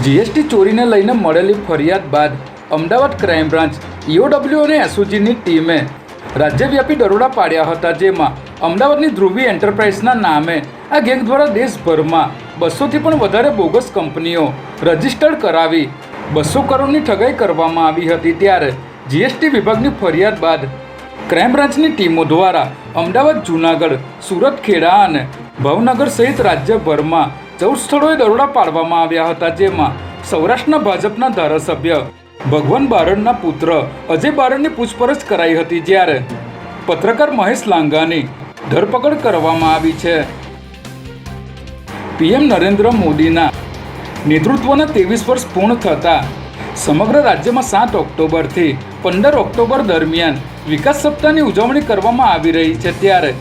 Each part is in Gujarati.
જીએસટી ચોરીને લઈને મળેલી ફરિયાદ બાદ અમદાવાદ ક્રાઇમ બ્રાન્ચ ઈઓડબ્લ્યુ અને એસઓજીની ટીમે રાજ્યવ્યાપી દરોડા પાડ્યા હતા, જેમાં અમદાવાદની ધ્રુવી એન્ટરપ્રાઇઝના નામે આ ગેંગ દ્વારા દેશભરમાં 200થી પણ વધારે બોગસ કંપનીઓ રજીસ્ટર્ડ કરાવી 200 કરોડની ઠગાઈ કરવામાં આવી હતી। ત્યારે જીએસટી વિભાગની ફરિયાદ બાદ ક્રાઇમ બ્રાન્ચની ટીમો દ્વારા અમદાવાદ, જૂનાગઢ, સુરત, ખેડા અને ભાવનગર સહિત રાજ્યભરમાં 14 સ્થળોએ દરોડા પાડવામાં આવ્યા હતા, જેમાં સૌરાષ્ટ્રના ભાજપના ધારાસભ્ય ભગવાન બારડના પુત્ર અજય બારડની પૂછપરછ કરાઈ હતી, જ્યારે પત્રકાર મહેશ લાંઘાની ધરપકડ કરવામાં આવી છે। પીએમ નરેન્દ્ર મોદીના નેતૃત્વના 23 વર્ષ પૂર્ણ થતાં સમગ્ર રાજ્યમાં 7 ઓક્ટોબરથી 15 ઓક્ટોબર દરમિયાન વિકાસ સપ્તાહની ઉજવણી કરવામાં આવી રહી છે। ત્યારે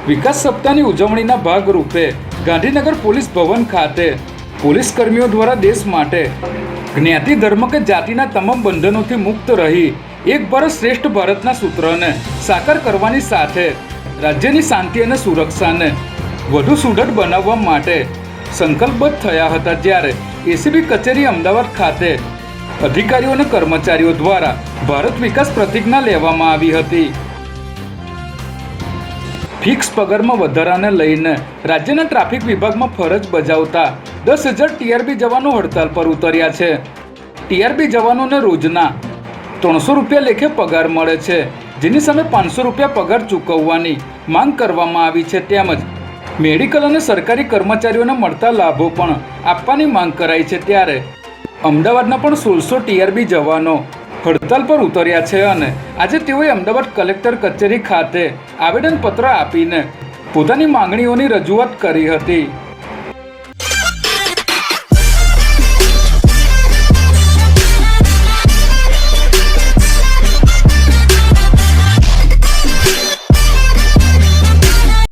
વિકાસ સપ્તાહની ઉજવણીના ભાગરૂપે ગાંધીનગર પોલીસ ભવન ખાતે પોલીસ કર્મીઓ દ્વારા દેશ માટે જ્ઞાતિ, ધર્મ કે જાતિના તમામ બંધનોથી મુક્ત રહી એક ભારત શ્રેષ્ઠ ભારતના સૂત્રને સાકાર કરવાની સાથે રાજ્યની શાંતિ અને સુરક્ષાને વધુ સુદૃઢ બનાવવા માટે સંકલ્પબદ્ધ થયા હતા। જ્યારે એસીબી કચેરી અમદાવાદ ખાતે અધિકારીઓ અને કર્મચારીઓ દ્વારા ભારત વિકાસ પ્રતિજ્ઞા લેવામાં આવી હતી। ફિક્સ પગારમાં વધારાને લઈને રાજ્યના ટ્રાફિક વિભાગમાં ફરજ બજાવતા 10,000 ટીઆરબી જવાનો હડતાલ પર ઉતર્યા છે। ટીઆરબી જવાનોને રોજના 300 રૂપિયા લેખે પગાર મળે છે, જેની સામે 500 રૂપિયા પગાર ચૂકવવાની માંગ કરવામાં આવી છે। તેમજ મેડિકલ અને સરકારી કર્મચારીઓને મળતા લાભો પણ આપવાની માંગ કરાઈ છે। ત્યારે અમદાવાદના પણ 1600 ટીઆરબી જવાનો હડતાલ પર ઉતર્યા છે અને આજે તેઓએ અમદાવાદ કલેક્ટર કચેરી ખાતે આવેદનપત્ર આપીને પોતાની માંગણીઓની રજૂઆત કરી હતી।